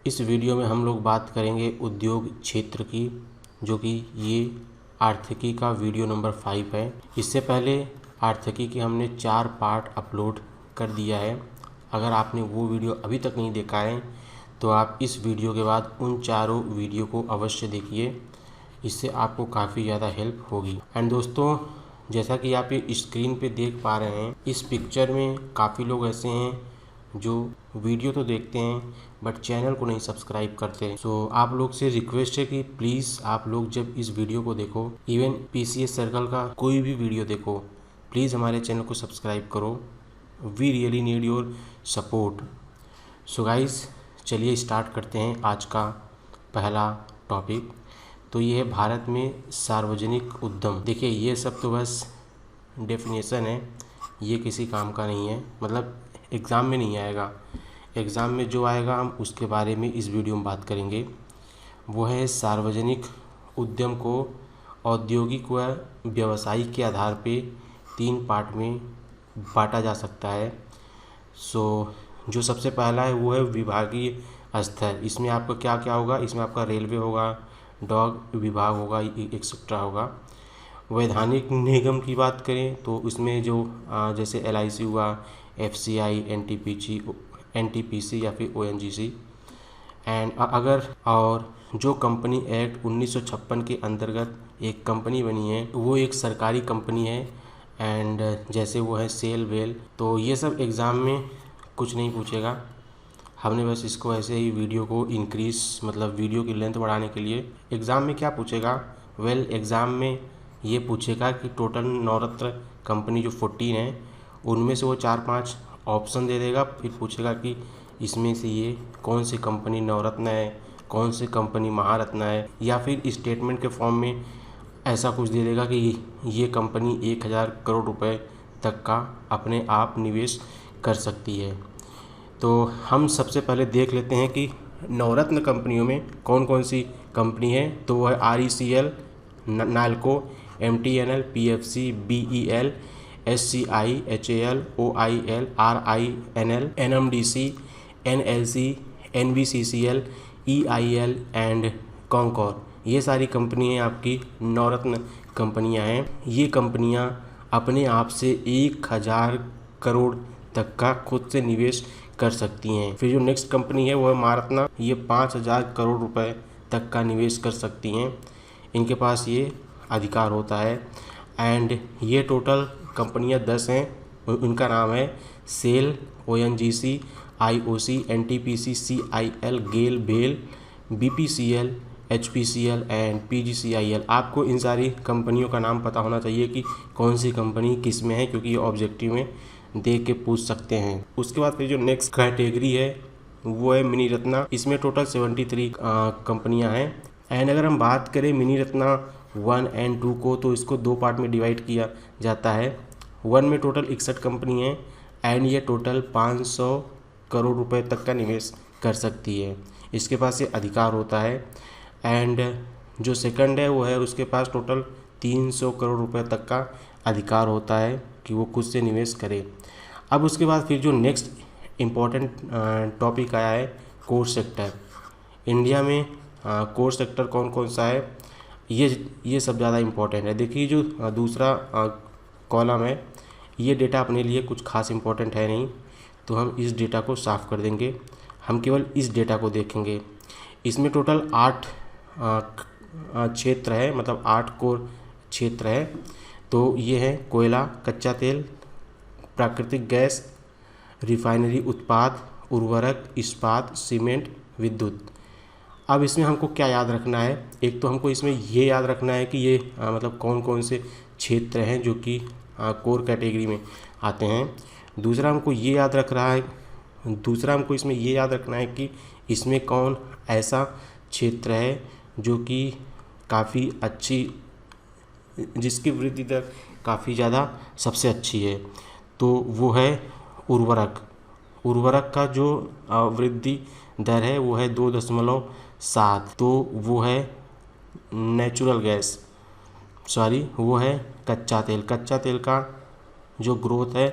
इस वीडियो में हम लोग बात करेंगे उद्योग क्षेत्र की, जो कि ये आर्थिकी का वीडियो नंबर 5 है। इससे पहले आर्थिकी के हमने 4 पार्ट अपलोड कर दिया है। अगर आपने वो वीडियो अभी तक नहीं देखा है तो आप इस वीडियो के बाद उन चारों वीडियो को अवश्य देखिए, इससे आपको काफ़ी ज़्यादा हेल्प होगी। एंड दोस्तों, जैसा कि आप ये स्क्रीन पे देख पा रहे हैं, इस पिक्चर में काफ़ी लोग ऐसे हैं जो वीडियो तो देखते हैं बट चैनल को नहीं सब्सक्राइब करते। सो आप लोग से रिक्वेस्ट है कि प्लीज़ आप लोग जब इस वीडियो को देखो, इवन पीसीएस सर्कल का कोई भी वीडियो देखो, प्लीज़ हमारे चैनल को सब्सक्राइब करो। We really need your support. So guys, चलिए स्टार्ट करते हैं आज का पहला टॉपिक। तो ये है भारत में सार्वजनिक उद्यम। देखिए, ये सब तो बस डेफिनेशन है, ये किसी काम का नहीं है, मतलब एग्ज़ाम में नहीं आएगा। एग्ज़ाम में जो आएगा हम उसके बारे में इस वीडियो में बात करेंगे। वो है सार्वजनिक उद्यम को औद्योगिक व व्यावसायिक के आधार पे 3 पार्ट में बांटा जा सकता है। सो जो सबसे पहला है वो है विभागीय स्तर। इसमें आपका क्या क्या होगा? इसमें आपका रेलवे होगा, डाक विभाग होगा, एक्सेट्रा होगा। वैधानिक निगम की बात करें तो उसमें जो जैसे एलआईसी हुआ, एफसीआई, एनटीपीसी या फिर ओएनजीसी। एंड अगर और जो कंपनी एक्ट 1956 के अंतर्गत एक कंपनी बनी है, वो एक सरकारी कंपनी है। एंड जैसे वो है सेल वेल। तो ये सब एग्ज़ाम में कुछ नहीं पूछेगा, हमने बस इसको ऐसे ही वीडियो को इंक्रीज़, मतलब वीडियो की लेंथ बढ़ाने के लिए। एग्ज़ाम में क्या पूछेगा? एग्ज़ाम में ये पूछेगा कि टोटल नवरत्न कंपनी जो 14 है, उनमें से वो 4-5 ऑप्शन दे देगा। फिर पूछेगा कि इसमें से ये कौन सी कंपनी नवरत्न है, कौन सी कंपनी महारत्न है, या फिर स्टेटमेंट के फॉर्म में ऐसा कुछ दे देगा कि ये कंपनी 1000 करोड़ रुपए तक का अपने आप निवेश कर सकती है। तो हम सबसे पहले देख लेते हैं कि नवरत्न कंपनियों में कौन कौन सी कंपनी है। तो वह RECL, NALCO, MTNL, PFC, BEL, SCI, HAL, OIL, RINL, NMDC, NLC, NBCCL, EIL and conquer. ये सारी कंपनियाँ आपकी नवरत्न कंपनियाँ हैं। ये कंपनियाँ अपने आप से 1000 करोड़ तक का खुद से निवेश कर सकती हैं। फिर जो नेक्स्ट कंपनी है वो है महारत्ना। ये 5000 करोड़ रुपए तक का निवेश कर सकती हैं, इनके पास ये अधिकार होता है। एंड ये टोटल कंपनियां 10 हैं। उनका नाम है SAIL, ONGC, IOC, NTPC, CIL, GAIL, BEL, BPCL, HPCL and PGCIL। आपको इन सारी कंपनियों का नाम पता होना चाहिए कि कौन सी कंपनी किस में है, क्योंकि ये ऑब्जेक्टिव में देख के पूछ सकते हैं। उसके बाद फिर जो नेक्स्ट कैटेगरी है वो है मिनी रत्ना। इसमें टोटल 73 कंपनियां हैं। एंड अगर हम बात करें मिनी रत्ना 1 एंड 2 को, तो इसको 2 पार्ट में डिवाइड किया जाता है। 1 में टोटल 61 कंपनी है एंड ये टोटल 500 करोड़ रुपए तक का निवेश कर सकती है, इसके पास ये अधिकार होता है। एंड जो सेकंड है वो है उसके पास टोटल 300 करोड़ रुपए तक का अधिकार होता है कि वो खुद से निवेश करे। अब उसके बाद फिर जो नेक्स्ट इम्पॉर्टेंट टॉपिक आया है कोर सेक्टर। इंडिया में कोर सेक्टर कौन कौन सा है, ये सब ज़्यादा इम्पोर्टेंट है। देखिए, जो दूसरा कॉलम है, ये डेटा अपने लिए कुछ खास इम्पोर्टेंट है नहीं, तो हम इस डेटा को साफ़ कर देंगे। हम केवल इस डेटा को देखेंगे। इसमें टोटल 8 क्षेत्र है, मतलब 8 कोर क्षेत्र है। तो ये है कोयला, कच्चा तेल, प्राकृतिक गैस, रिफाइनरी उत्पाद, उर्वरक, इस्पात, सीमेंट, विद्युत। अब इसमें हमको क्या याद रखना है? एक तो हमको इसमें ये याद रखना है कि ये मतलब कौन कौन से क्षेत्र हैं जो कि कोर कैटेगरी में आते हैं। दूसरा हमको इसमें ये याद रखना है कि इसमें कौन ऐसा क्षेत्र है जो कि काफ़ी अच्छी, जिसकी वृद्धि दर काफ़ी ज़्यादा सबसे अच्छी है। तो वो है उर्वरक का जो वृद्धि दर है वो है 2.7। तो वो है नेचुरल गैस, वो है कच्चा तेल का जो ग्रोथ है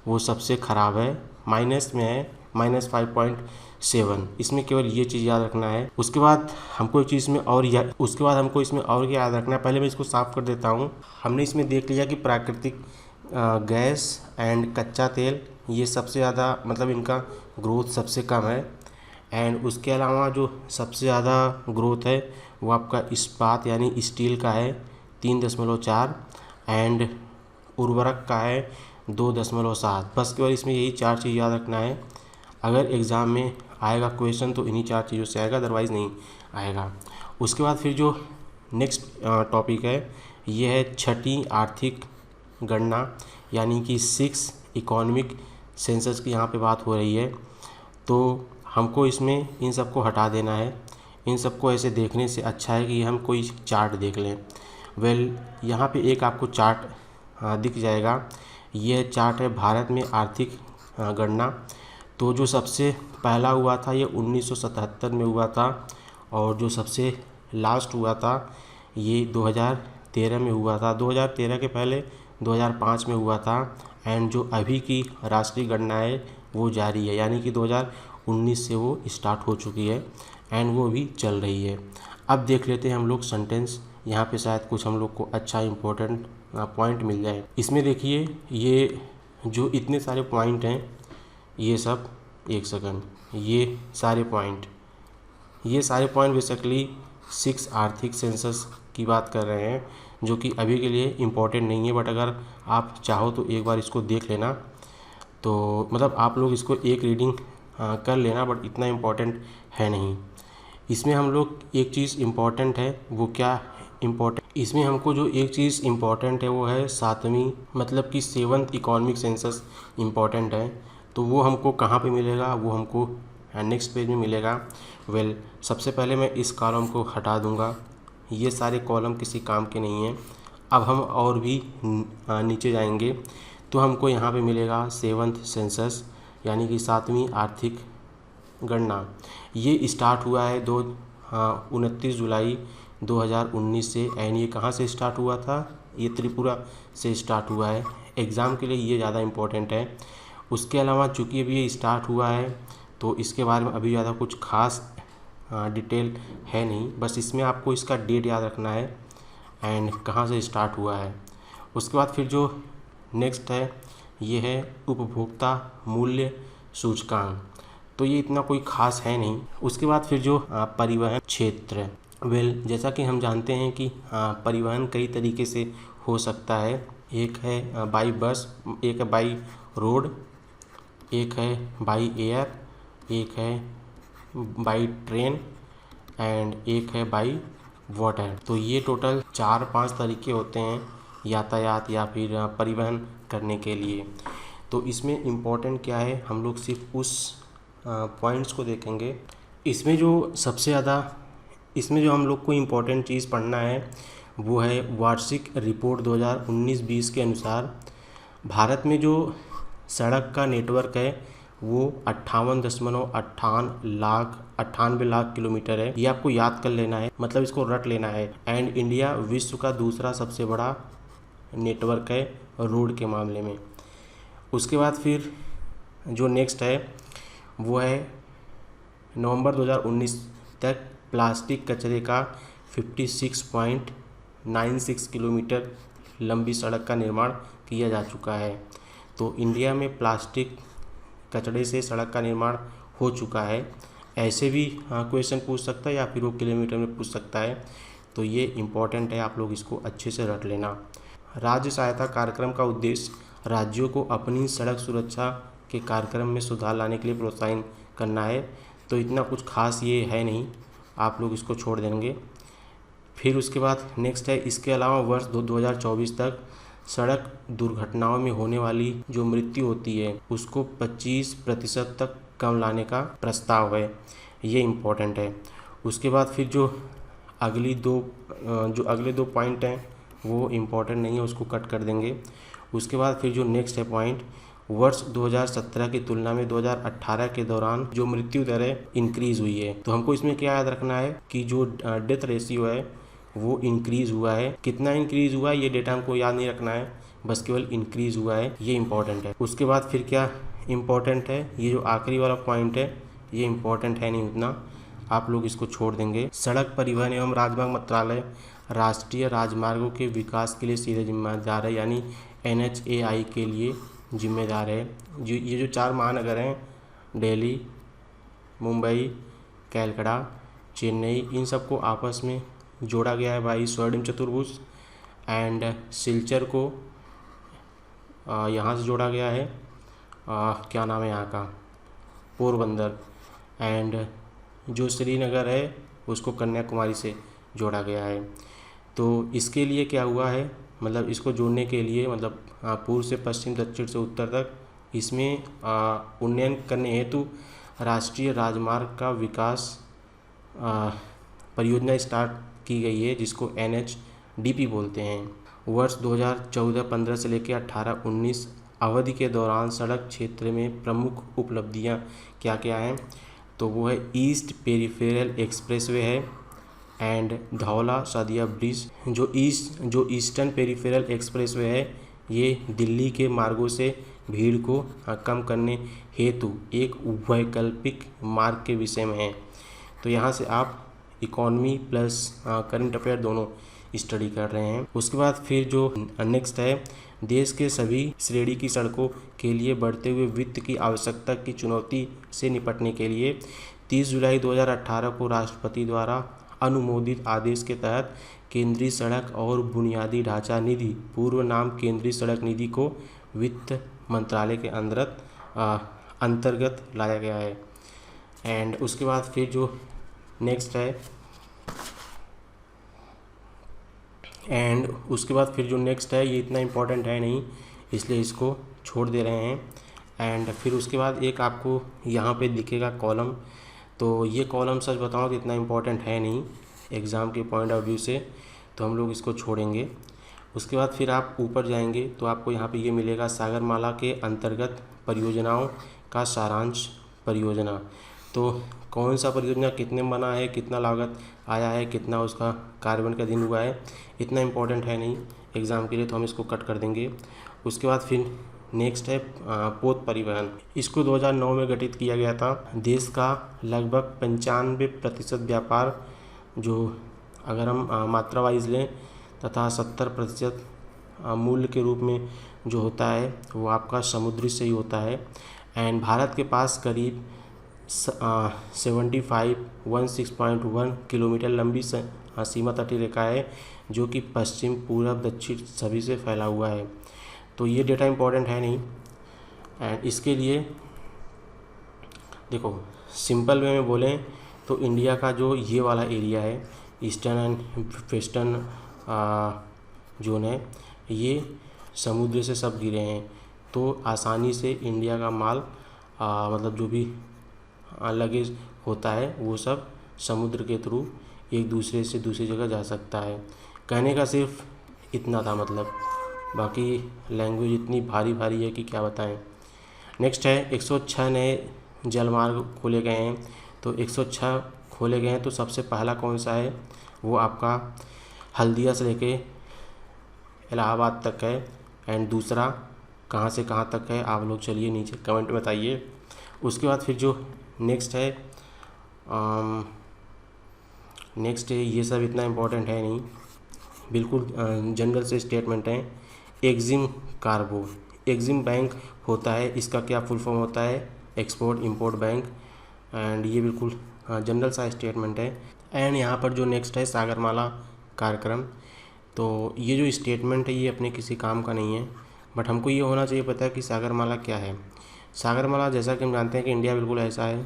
वो सबसे ख़राब है, माइनस में है -5.7। इसमें केवल ये चीज़ याद रखना है। उसके बाद हमको एक चीज़ में और इसमें और क्या याद रखना है, पहले मैं इसको साफ़ कर देता हूँ। हमने इसमें देख लिया कि प्राकृतिक गैस एंड कच्चा तेल ये सबसे ज़्यादा, मतलब इनका ग्रोथ सबसे कम है। एंड उसके अलावा जो सबसे ज़्यादा ग्रोथ है वो आपका इस्पात यानी स्टील का है 3.4 एंड उर्वरक का है 2.7। बस केवल इसमें यही 4 चीज़ याद रखना है। अगर एग्ज़ाम में आएगा क्वेश्चन तो इन्हीं 4 चीज़ों से आएगा, अदरवाइज़ नहीं आएगा। उसके बाद फिर जो नेक्स्ट टॉपिक है ये है छठी आर्थिक गणना, यानी कि 6 इकोनॉमिक सेंसस की यहाँ पे बात हो रही है। तो हमको इसमें इन सबको हटा देना है। इन सबको ऐसे देखने से अच्छा है कि हम कोई चार्ट देख लें। यहाँ पे एक आपको चार्ट दिख जाएगा। ये चार्ट है भारत में आर्थिक गणना। तो जो सबसे पहला हुआ था ये 1977 में हुआ था, और जो सबसे लास्ट हुआ था ये 2013 में हुआ था। 2013 के पहले 2005 में हुआ था। एंड जो अभी की राष्ट्रीय गणना है वो जारी है, यानी कि 2019 से वो स्टार्ट हो चुकी है एंड वो भी चल रही है। अब देख लेते हैं हम लोग सेंटेंस। यहाँ पे शायद कुछ हम लोग को अच्छा इम्पोर्टेंट पॉइंट मिल जाए। इसमें देखिए ये जो इतने सारे पॉइंट हैं, ये सब, एक सेकंड, ये सारे पॉइंट बेसिकली 6 आर्थिक सेंसस की बात कर रहे हैं, जो कि अभी के लिए इम्पोर्टेंट नहीं है। बट अगर आप चाहो तो एक बार इसको देख लेना, तो मतलब आप लोग इसको एक रीडिंग कर लेना, बट इतना इम्पोर्टेंट है नहीं। इसमें हम लोग एक चीज़ इम्पोर्टेंट है, वो क्या इम्पोर्टेंट, इसमें हमको जो एक चीज़ इम्पोर्टेंट है वो है 7वीं, मतलब कि 7th इकोनॉमिक सेंसस इम्पोर्टेंट है। तो वो हमको कहाँ पे मिलेगा, वो हमको नेक्स्ट पेज में मिलेगा। सबसे पहले मैं इस कॉलम को हटा दूंगा, ये सारे कॉलम किसी काम के नहीं हैं। अब हम और भी नीचे जाएंगे तो हमको यहाँ पे मिलेगा 7th सेंसस, यानी कि 7वीं आर्थिक गणना। ये स्टार्ट हुआ है 29 जुलाई 2019 से। एंड ये कहाँ से स्टार्ट हुआ था, ये त्रिपुरा से स्टार्ट हुआ है। एग्ज़ाम के लिए ये ज़्यादा इम्पोर्टेंट है। उसके अलावा चूँकि अभी ये स्टार्ट हुआ है तो इसके बारे में अभी ज़्यादा कुछ खास डिटेल है नहीं, बस इसमें आपको इसका डेट याद रखना है एंड कहाँ से स्टार्ट हुआ है। उसके बाद फिर जो नेक्स्ट है ये है उपभोक्ता मूल्य सूचकांक। तो ये इतना कोई खास है नहीं। उसके बाद फिर जो परिवहन क्षेत्र, जैसा कि हम जानते हैं कि परिवहन कई तरीके से हो सकता है। एक है बाई बस, एक है बाई रोड, एक है बाई एयर, एक है बाई ट्रेन एंड एक है बाई वाटर। तो ये टोटल 4-5 तरीके होते हैं यातायात या फिर परिवहन करने के लिए। तो इसमें इम्पोर्टेंट क्या है, हम लोग सिर्फ उस पॉइंट्स को देखेंगे। इसमें जो सबसे ज़्यादा, इसमें जो हम लोग को इम्पोर्टेंट चीज़ पढ़ना है वो है वार्षिक रिपोर्ट 2019-20 के अनुसार भारत में जो सड़क का नेटवर्क है वो 58.98 लाख किलोमीटर है। ये आपको याद कर लेना है, मतलब इसको रट लेना है। एंड इंडिया विश्व का दूसरा सबसे बड़ा नेटवर्क है रोड के मामले में। उसके बाद फिर जो नेक्स्ट है वो है नवंबर 2019 तक प्लास्टिक कचरे का 56.96 किलोमीटर लंबी सड़क का निर्माण किया जा चुका है। तो इंडिया में प्लास्टिक कचरे से सड़क का निर्माण हो चुका है। ऐसे भी क्वेश्चन पूछ सकता है या फिर वो किलोमीटर में पूछ सकता है। तो ये इम्पॉर्टेंट है, आप लोग इसको अच्छे से रट लेना। राज्य सहायता कार्यक्रम का उद्देश्य राज्यों को अपनी सड़क सुरक्षा के कार्यक्रम में सुधार लाने के लिए प्रोत्साहित करना है। तो इतना कुछ खास ये है नहीं, आप लोग इसको छोड़ देंगे। फिर उसके बाद नेक्स्ट है, इसके अलावा वर्ष 2024 तक सड़क दुर्घटनाओं में होने वाली जो मृत्यु होती है उसको 25% तक कम लाने का प्रस्ताव है। ये इम्पोर्टेंट है। उसके बाद फिर जो अगले दो पॉइंट हैं वो इम्पोर्टेंट नहीं है, उसको कट कर देंगे। उसके बाद फिर जो नेक्स्ट है पॉइंट, वर्ष 2017 की तुलना में 2018 के दौरान जो मृत्यु दर है इंक्रीज़ हुई है। तो हमको इसमें क्या याद रखना है कि जो डेथ रेशियो है वो इंक्रीज़ हुआ है। कितना इंक्रीज़ हुआ है ये डेटा हमको याद नहीं रखना है, बस केवल इंक्रीज़ हुआ है, ये इंपॉर्टेंट है। उसके बाद फिर क्या इम्पोर्टेंट है, ये जो आखिरी वाला पॉइंट है ये इम्पोर्टेंट है नहीं उतना, आप लोग इसको छोड़ देंगे। सड़क परिवहन एवं राजमार्ग मंत्रालय राष्ट्रीय राजमार्गों के विकास के लिए सीधे जिम्मेदार है, यानी NHAI के लिए जिम्मेदार है। जो ये जो 4 महानगर हैं, दिल्ली, मुंबई, कैलकाटा, चेन्नई, इन सबको आपस में जोड़ा गया है भाई स्वर्णिम चतुर्भुज। एंड सिलचर को यहाँ से जोड़ा गया है, क्या नाम है यहाँ का, पोरबंदर। एंड जो श्रीनगर है उसको कन्याकुमारी से जोड़ा गया है। तो इसके लिए क्या हुआ है, मतलब इसको जोड़ने के लिए, मतलब पूर्व से पश्चिम, दक्षिण से उत्तर तक, इसमें उन्नयन करने हेतु राष्ट्रीय राजमार्ग का विकास परियोजना स्टार्ट की गई है, जिसको NHDP बोलते हैं। वर्ष 2014-15 से लेकर 18-19 अवधि के दौरान सड़क क्षेत्र में प्रमुख उपलब्धियां क्या क्या हैं, तो वो है ईस्ट पेरिफेरल एक्सप्रेसवे है एंड धौला सादिया ब्रिज। जो ईस्टर्न पेरिफेरल एक्सप्रेसवे है ये दिल्ली के मार्गों से भीड़ को कम करने हेतु एक वैकल्पिक मार्ग के विषय में है। तो यहाँ से आप इकोनॉमी प्लस करंट अफेयर दोनों स्टडी कर रहे हैं। उसके बाद फिर जो नेक्स्ट है, देश के सभी श्रेणी की सड़कों के लिए बढ़ते हुए वित्त की आवश्यकता की चुनौती से निपटने के लिए 30 जुलाई 2018 को राष्ट्रपति द्वारा अनुमोदित आदेश के तहत केंद्रीय सड़क और बुनियादी ढांचा निधि, पूर्व नाम केंद्रीय सड़क निधि, को वित्त मंत्रालय के अंतर्गत लाया गया है। एंड उसके बाद फिर जो नेक्स्ट है, ये इतना इम्पोर्टेंट है नहीं, इसलिए इसको छोड़ दे रहे हैं। एंड फिर उसके बाद एक आपको यहाँ पे दिखेगा कॉलम, तो ये कॉलम सच बताऊँ तो इतना इम्पोर्टेंट है नहीं एग्ज़ाम के पॉइंट ऑफ व्यू से, तो हम लोग इसको छोड़ेंगे। उसके बाद फिर आप ऊपर जाएंगे तो आपको यहाँ पे ये मिलेगा सागरमाला के अंतर्गत परियोजनाओं का सारांश परियोजना। तो कौन सा परियोजना कितने में बना है, कितना लागत आया है, कितना उसका कार्यान्वयन का दिन हुआ है, इतना इम्पोर्टेंट है नहीं एग्ज़ाम के लिए, तो हम इसको कट कर देंगे। उसके बाद फिर नेक्स्ट है पोत परिवहन। इसको 2009 में गठित किया गया था। देश का लगभग 95% व्यापार, जो अगर हम मात्रा वाइज लें, तथा 70% मूल्य के रूप में जो होता है वो आपका समुद्री से ही होता है। एंड भारत के पास करीब 16.1 किलोमीटर लंबी सीमा तटीय रेखा है, जो कि पश्चिम, पूरब, दक्षिण सभी से फैला हुआ है। तो ये डेटा इम्पोर्टेंट है नहीं। एंड इसके लिए देखो, सिंपल वे में बोलें तो इंडिया का जो ये वाला एरिया है, ईस्टर्न एंड वेस्टर्न जोन है, ये समुद्र से सब घिरे हैं। तो आसानी से इंडिया का माल मतलब जो भी लगेज होता है वो सब समुद्र के थ्रू एक दूसरे से दूसरी जगह जा सकता है। कहने का सिर्फ इतना था, मतलब बाकी लैंग्वेज इतनी भारी भारी है कि क्या बताएं। नेक्स्ट है 106 नए जलमार्ग खोले गए हैं। तो 106 खोले गए हैं, तो सबसे पहला कौन सा है, वो आपका हल्दिया से लेके इलाहाबाद तक है। एंड दूसरा कहाँ से कहाँ तक है, आप लोग चलिए नीचे कमेंट में बताइए। उसके बाद फिर जो नेक्स्ट है ये सब इतना इम्पोर्टेंट है नहीं, बिल्कुल जनरल से स्टेटमेंट है। एग्जिम कार्गो, एग्जिम बैंक होता है, इसका क्या फुल फॉर्म होता है, एक्सपोर्ट इंपोर्ट बैंक। एंड ये बिल्कुल जनरल सा स्टेटमेंट है। एंड यहाँ पर जो नेक्स्ट है सागरमाला कार्यक्रम, तो ये जो स्टेटमेंट है ये अपने किसी काम का नहीं है, बट हमको ये होना चाहिए पता है कि सागरमाला क्या है। सागरमाला, जैसा कि हम जानते हैं कि इंडिया बिल्कुल ऐसा है,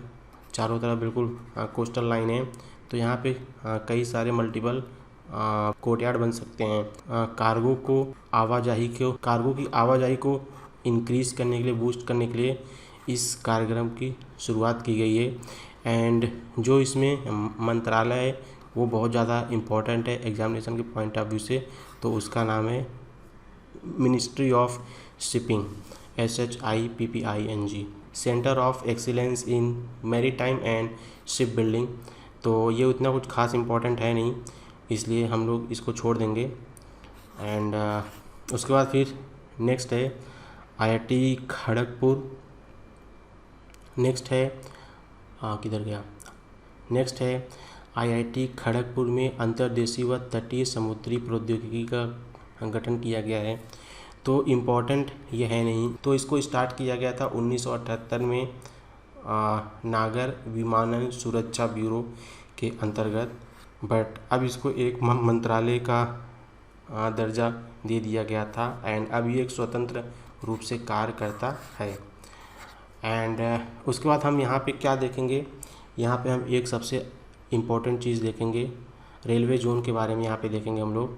चारों तरफ बिल्कुल कोस्टल लाइन है, तो यहाँ पे कई सारे मल्टीपल कोर्टयार्ड बन सकते हैं। कार्गो की आवाजाही को इंक्रीज करने के लिए, बूस्ट करने के लिए इस कार्यक्रम की शुरुआत की गई है। एंड जो इसमें मंत्रालय है वो बहुत ज़्यादा इम्पोर्टेंट है एग्जामिनेशन के पॉइंट ऑफ व्यू से, तो उसका नाम है ministry of shipping, SHIPPING, centre of excellence in maritime and ship building. तो ये उतना कुछ खास इम्पोर्टेंट है नहीं, इसलिए हम लोग इसको छोड़ देंगे। एंड उसके बाद फिर नेक्स्ट है IIT खड़गपुर नेक्स्ट है किधर गया, नेक्स्ट है आईआईटी खड़गपुर में अंतर्देशीय व तटीय समुद्री प्रौद्योगिकी का गठन किया गया है। तो इम्पोर्टेंट ये है नहीं, तो इसको स्टार्ट किया गया था 1978 में नागर विमानन सुरक्षा ब्यूरो के अंतर्गत, बट अब इसको एक मंत्रालय का दर्जा दे दिया गया था एंड अब ये एक स्वतंत्र रूप से कार्य करता है। एंड उसके बाद हम यहाँ पे क्या देखेंगे, यहाँ पे हम एक सबसे इम्पोर्टेंट चीज़ देखेंगे, रेलवे जोन के बारे में यहाँ पे देखेंगे हम लोग।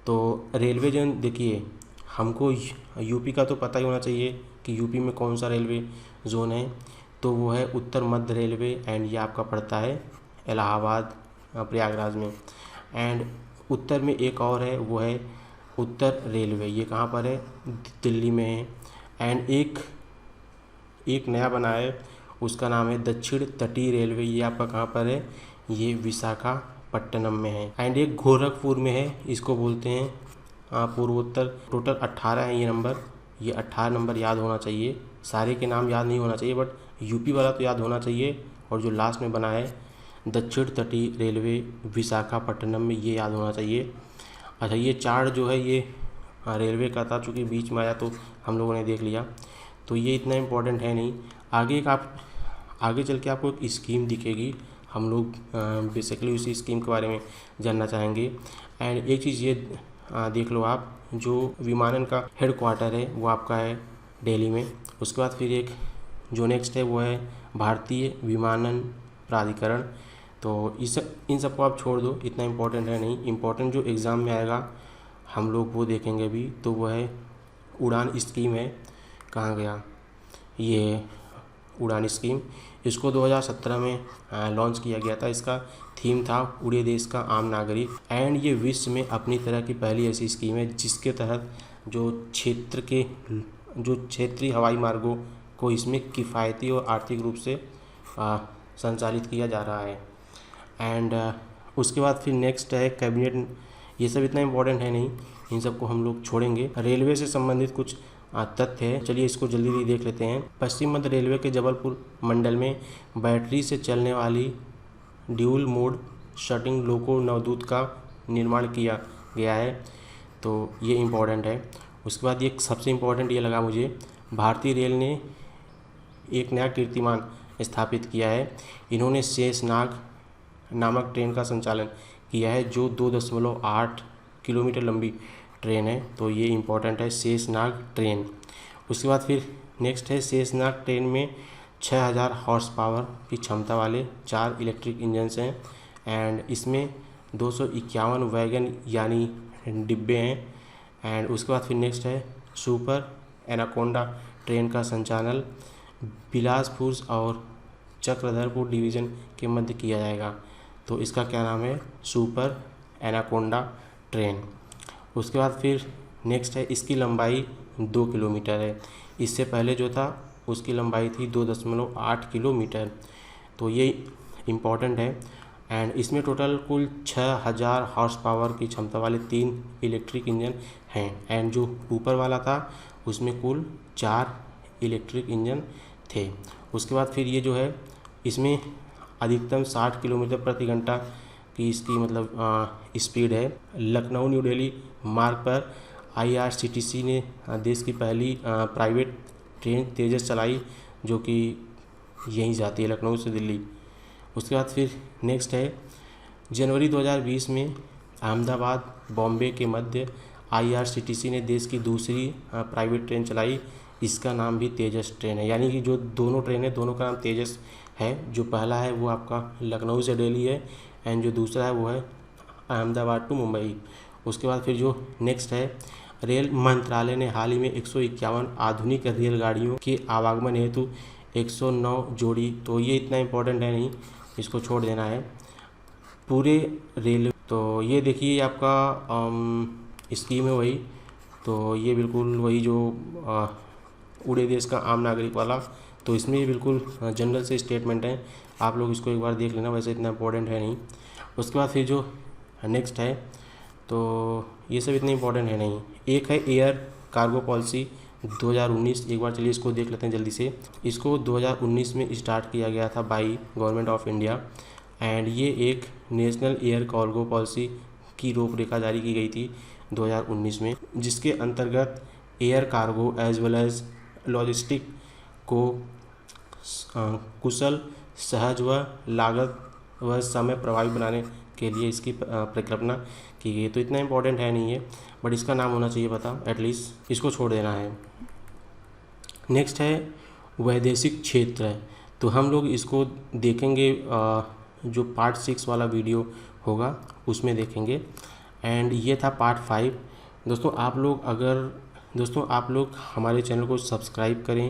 तो रेलवे जोन देखिए, हमको यूपी का तो पता ही होना चाहिए कि यूपी में कौन सा रेलवे जोन है, तो वो है उत्तर मध्य रेलवे एंड ये आपका पड़ता है इलाहाबाद प्रयागराज में। एंड उत्तर में एक और है, वो है उत्तर रेलवे, ये कहाँ पर है, दिल्ली में है। एंड एक नया बना है, उसका नाम है दक्षिण तटीय रेलवे, ये आपका कहाँ पर है, ये विशाखापट्टनम में है। एंड एक गोरखपुर में है, इसको बोलते हैं पूर्वोत्तर। टोटल 18 है ये नंबर, ये 18 नंबर याद होना चाहिए, सारे के नाम याद नहीं होना चाहिए बट यूपी वाला तो याद होना चाहिए, और जो लास्ट में बना है दक्षिण तटीय रेलवे विशाखापट्टनम में, ये याद होना चाहिए। अच्छा, ये चार्ट जो है ये रेलवे का था, चूँकि बीच में आया तो हम लोगों ने देख लिया, तो ये इतना इम्पोर्टेंट है नहीं। आगे चल के आपको एक स्कीम दिखेगी, हम लोग बेसिकली उसी स्कीम के बारे में जानना चाहेंगे। एंड एक चीज़ ये देख लो आप, जो विमानन का हेड क्वार्टर है वो आपका है दिल्ली में। उसके बाद फिर एक जो नेक्स्ट है वो है भारतीय विमानन प्राधिकरण। तो इन सबको आप छोड़ दो, इतना इम्पोर्टेंट है नहीं। इम्पोर्टेंट जो एग्ज़ाम में आएगा हम लोग वो देखेंगे अभी, तो वो है उड़ान स्कीम है, कहाँ गया ये उड़ान स्कीम, इसको 2017 में लॉन्च किया गया था। इसका थीम था उड़े देश का आम नागरिक। एंड ये विश्व में अपनी तरह की पहली ऐसी स्कीम है जिसके तहत जो क्षेत्रीय हवाई मार्गों को इसमें किफ़ायती और आर्थिक रूप से संचालित किया जा रहा है। एंड उसके बाद फिर नेक्स्ट है कैबिनेट, ये सब इतना इम्पोर्टेंट है नहीं, इन सबको हम लोग छोड़ेंगे। रेलवे से संबंधित कुछ तथ्य है, चलिए इसको जल्दी देख लेते हैं। पश्चिम मध्य रेलवे के जबलपुर मंडल में बैटरी से चलने वाली ड्यूल मोड शटिंग लोको नवदूत का निर्माण किया गया है, तो ये इम्पोर्टेंट है। उसके बाद ये सबसे इम्पोर्टेंट ये लगा मुझे, भारतीय रेल ने एक नया कीर्तिमान स्थापित किया है। इन्होंने शेषनाग नामक ट्रेन का संचालन किया है, जो 2.8 किलोमीटर लंबी ट्रेन है, तो ये इम्पोर्टेंट है शेषनाग ट्रेन। उसके बाद फिर नेक्स्ट है शेषनाग ट्रेन में 6000 हॉर्स पावर की क्षमता वाले 4 इलेक्ट्रिक इंजन्स हैं एंड इसमें 251 वैगन यानी डिब्बे हैं। एंड उसके बाद फिर नेक्स्ट है सुपर एनाकोंडा ट्रेन का संचालन बिलासपुर और चक्रधरपुर डिवीज़न के मध्य किया जाएगा, तो इसका क्या नाम है, सुपर एनाकोंडा ट्रेन। उसके बाद फिर नेक्स्ट है, इसकी लंबाई 2 किलोमीटर है, इससे पहले जो था उसकी लंबाई थी 2.8 किलोमीटर, तो ये इम्पॉर्टेंट है। एंड इसमें टोटल कुल 6000 हॉर्स पावर की क्षमता वाले 3 इलेक्ट्रिक इंजन हैं एंड जो ऊपर वाला था उसमें कुल 4 इलेक्ट्रिक इंजन थे। उसके बाद फिर ये जो है इसमें अधिकतम 60 किलोमीटर प्रति घंटा की इसकी मतलब स्पीड है। लखनऊ न्यू दिल्ली मार्ग पर IRCTC ने देश की पहली प्राइवेट ट्रेन तेजस चलाई, जो कि यहीं जाती है लखनऊ से दिल्ली। उसके बाद फिर नेक्स्ट है जनवरी 2020 में अहमदाबाद बॉम्बे के मध्य IRCTC ने देश की दूसरी प्राइवेट ट्रेन चलाई, इसका नाम भी तेजस ट्रेन है। यानी कि जो दोनों ट्रेन है दोनों का नाम तेजस है। जो पहला है वो आपका लखनऊ से दिल्ली है एंड जो दूसरा है वो है अहमदाबाद टू मुंबई। उसके बाद फिर जो नेक्स्ट है, रेल मंत्रालय ने हाल ही में 151 आधुनिक रेलगाड़ियों के आवागमन हेतु 109 जोड़ी, तो ये इतना इम्पोर्टेंट है नहीं, इसको छोड़ देना है। पूरे रेल, तो ये देखिए आपका स्कीम है वही, तो ये बिल्कुल वही जो उड़े देश का आम नागरिक वाला, तो इसमें ये बिल्कुल जनरल से स्टेटमेंट है, आप लोग इसको एक बार देख लेना, वैसे इतना इम्पोर्टेंट है नहीं। उसके बाद फिर जो नेक्स्ट है, तो ये सब इतने इम्पोर्टेंट है नहीं। एक है एयर कार्गो पॉलिसी 2019, एक बार चलिए इसको देख लेते हैं जल्दी से। इसको 2019 में स्टार्ट किया गया था by government of India and ये एक नेशनल एयर कार्गो पॉलिसी की रूपरेखा जारी की गई थी 2019 में, जिसके अंतर्गत air cargo as well as logistic को कुशल, सहज व लागत व समय प्रभावी बनाने के लिए इसकी परिकल्पना की गई। तो इतना इम्पोर्टेंट है नहीं है, बट इसका नाम होना चाहिए पता, एटलीस्ट इसको छोड़ देना है। नेक्स्ट है वैदेशिक क्षेत्र। तो हम लोग इसको देखेंगे, जो पार्ट 6 वाला वीडियो होगा उसमें देखेंगे। एंड ये था पार्ट 5। दोस्तों आप लोग हमारे चैनल को सब्सक्राइब करें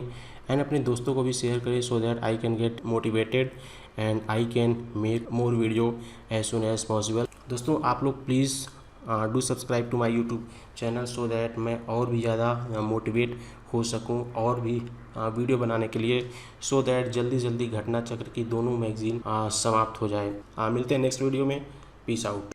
एंड अपने दोस्तों को भी शेयर करें, so that I can get motivated and I can make more video as soon as possible. दोस्तों आप लोग please do subscribe to my YouTube channel, so that मैं और भी ज़्यादा मोटिवेट हो सकूं और भी वीडियो बनाने के लिए, सो दैट जल्दी जल्दी घटना चक्र की दोनों मैगज़ीन समाप्त हो जाए। मिलते हैं नेक्स्ट वीडियो में। Peace out.